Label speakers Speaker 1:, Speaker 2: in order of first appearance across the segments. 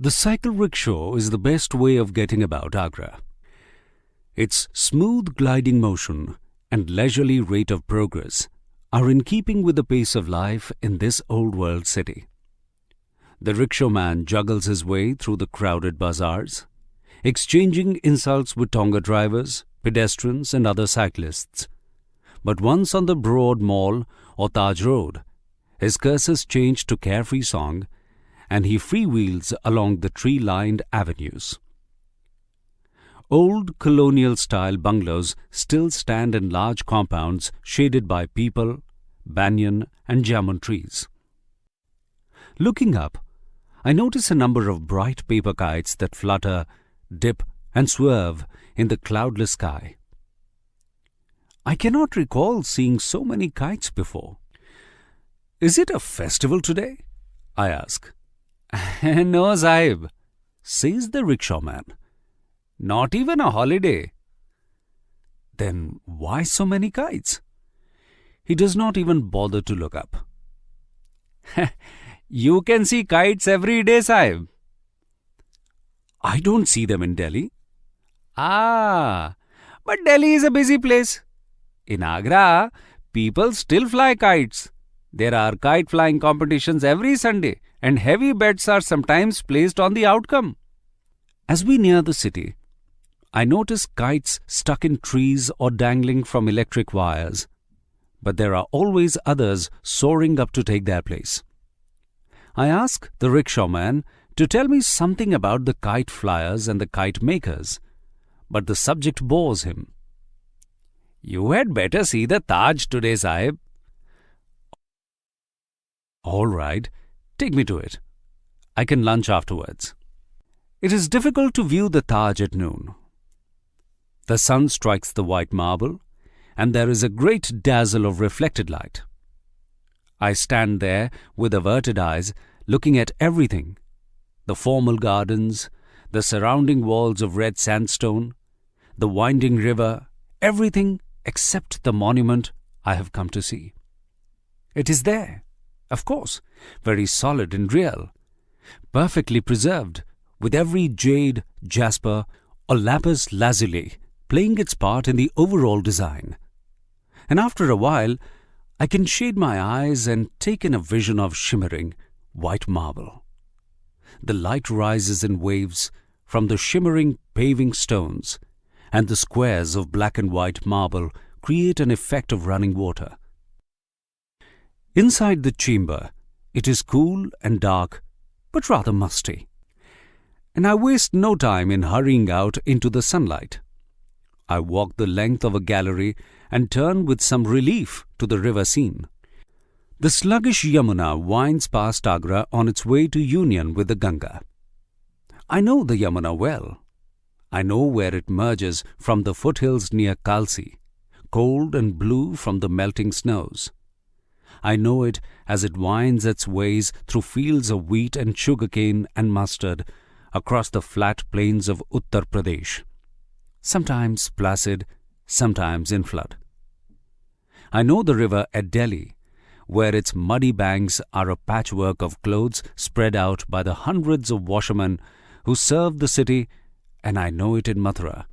Speaker 1: The cycle rickshaw is the best way of getting about Agra. Its smooth gliding motion and leisurely rate of progress are in keeping with the pace of life in this old world city. The rickshaw-man juggles his way through the crowded bazaars, exchanging insults with tonga drivers, pedestrians and other cyclists. But once on the broad mall or Taj Road, his curses change to carefree song and he freewheels along the tree-lined avenues. Old colonial-style bungalows still stand in large compounds shaded by peepal, banyan and jamun trees. Looking up, I notice a number of bright paper kites that flutter, dip and swerve in the cloudless sky. I cannot recall seeing so many kites before. "Is it a festival today?" I ask. "No, Sahib," says the rickshaw-man. "Not even a holiday." Then why so many kites? He does not even bother to look up. "You can see kites every day, Sahib." "I don't see them in Delhi." "Ah, but Delhi is a busy place. In Agra, people still fly kites. There are kite flying competitions every Sunday and heavy bets are sometimes placed on the outcome." As we near the city, I notice kites stuck in trees or dangling from electric wires, but there are always others soaring up to take their place. I ask the rickshaw-man to tell me something about the kite flyers and the kite makers, but the subject bores him. "You had better see the Taj today, Sahib." "All right, take me to it. I can lunch afterwards." It is difficult to view the Taj at noon. The sun strikes the white marble, and there is a great dazzle of reflected light. I stand there with averted eyes, looking at everything: the formal gardens, the surrounding walls of red sandstone, the winding river, everything except the monument I have come to see. It is there, of course, very solid and real, perfectly preserved, with every jade, jasper, or lapis lazuli playing its part in the overall design. And after a while, I can shade my eyes and take in a vision of shimmering white marble. The light rises in waves from the shimmering paving stones, and the squares of black and white marble create an effect of running water. Inside the chamber, it is cool and dark, but rather musty. And I waste no time in hurrying out into the sunlight. I walk the length of a gallery and turn with some relief to the river scene. The sluggish Yamuna winds past Agra on its way to union with the Ganga. I know the Yamuna well. I know where it merges from the foothills near Kalsi, cold and blue from the melting snows. I know it as it winds its ways through fields of wheat and sugarcane and mustard across the flat plains of Uttar Pradesh, sometimes placid, sometimes in flood. I know the river at Delhi, where its muddy banks are a patchwork of clothes spread out by the hundreds of washermen who serve the city, and I know it in Mathura,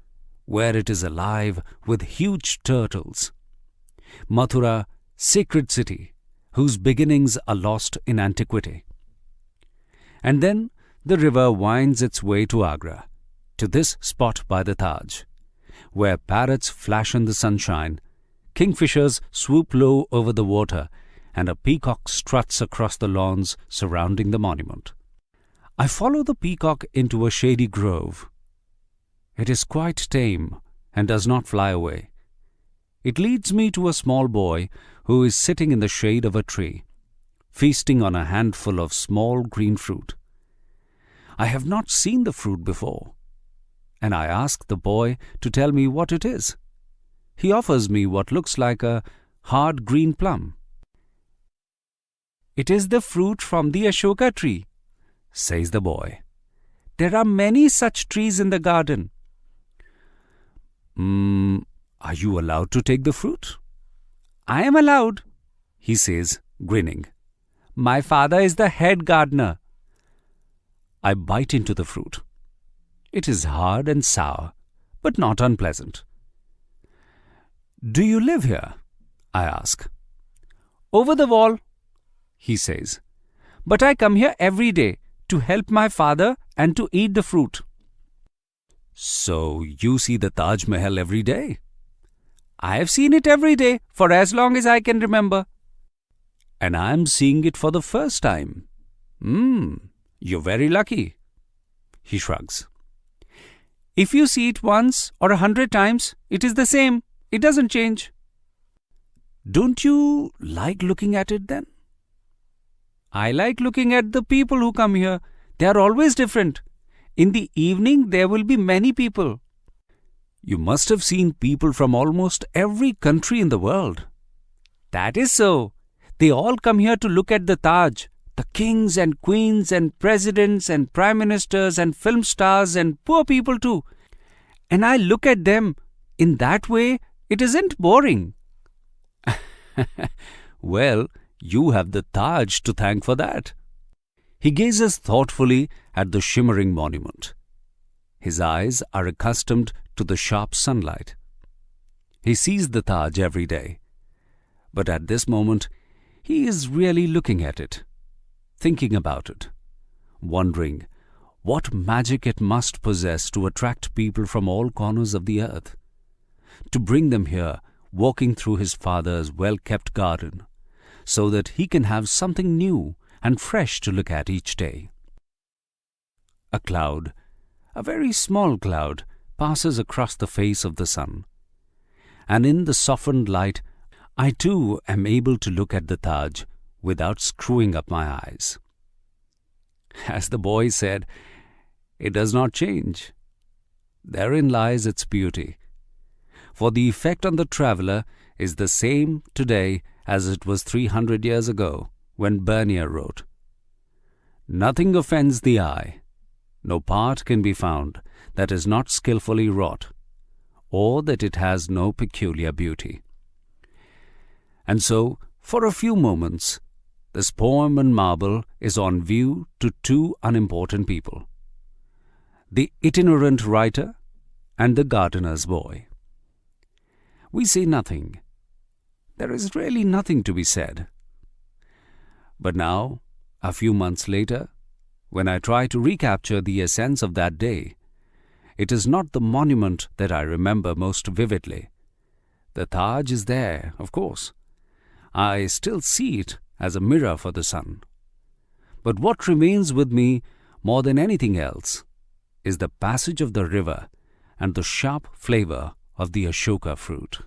Speaker 1: where it is alive with huge turtles. Mathura, sacred city, whose beginnings are lost in antiquity. And then the river winds its way to Agra, to this spot by the Taj, where parrots flash in the sunshine, kingfishers swoop low over the water, and a peacock struts across the lawns surrounding the monument. I follow the peacock into a shady grove. It is quite tame and does not fly away. It leads me to a small boy who is sitting in the shade of a tree, feasting on a handful of small green fruit. I have not seen the fruit before, and I ask the boy to tell me what it is. He offers me what looks like a hard green plum. "It is the fruit from the Ashoka tree," says the boy. "There are many such trees in the garden." Are you allowed to take the fruit?" "I am allowed," he says, grinning. "My father is the head gardener." I bite into the fruit. It is hard and sour, but not unpleasant. Do you live here? I ask. Over the wall, he says. But I come here every day to help my father and to eat the fruit. So you see the Taj Mahal every day? I have seen it every day for as long as I can remember. And I am seeing it for the first time. You're very lucky. He shrugs. If you see it once or 100 times, it is the same. It doesn't change. Don't you like looking at it then? I like looking at the people who come here. They are always different. In the evening, there will be many people. You must have seen people from almost every country in the world. That is so. They all come here to look at the Taj. The kings and queens and presidents and prime ministers and film stars and poor people too. And I look at them. In that way, it isn't boring. Well, you have the Taj to thank for that. He gazes thoughtfully at the shimmering monument. His eyes are accustomed to the sharp sunlight. He sees the Taj every day. But at this moment, he is really looking at it, thinking about it, wondering what magic it must possess to attract people from all corners of the earth, to bring them here walking through his father's well-kept garden, so that he can have something new and fresh to look at each day. A cloud, a very small cloud, passes across the face of the sun, and in the softened light, I too am able to look at the Taj without screwing up my eyes. As the boy said, it does not change. Therein lies its beauty. For the effect on the traveller is the same today as it was 300 years ago when Bernier wrote, "Nothing offends the eye. No part can be found that is not skillfully wrought, or that it has no peculiar beauty." And so, for a few moments, this poem in marble is on view to two unimportant people, the itinerant writer and the gardener's boy. We say nothing. There is really nothing to be said. But now, a few months later, when I try to recapture the essence of that day, it is not the monument that I remember most vividly. The Taj is there, of course. I still see it as a mirror for the sun. But what remains with me more than anything else is the passage of the river and the sharp flavor of the Ashoka fruit.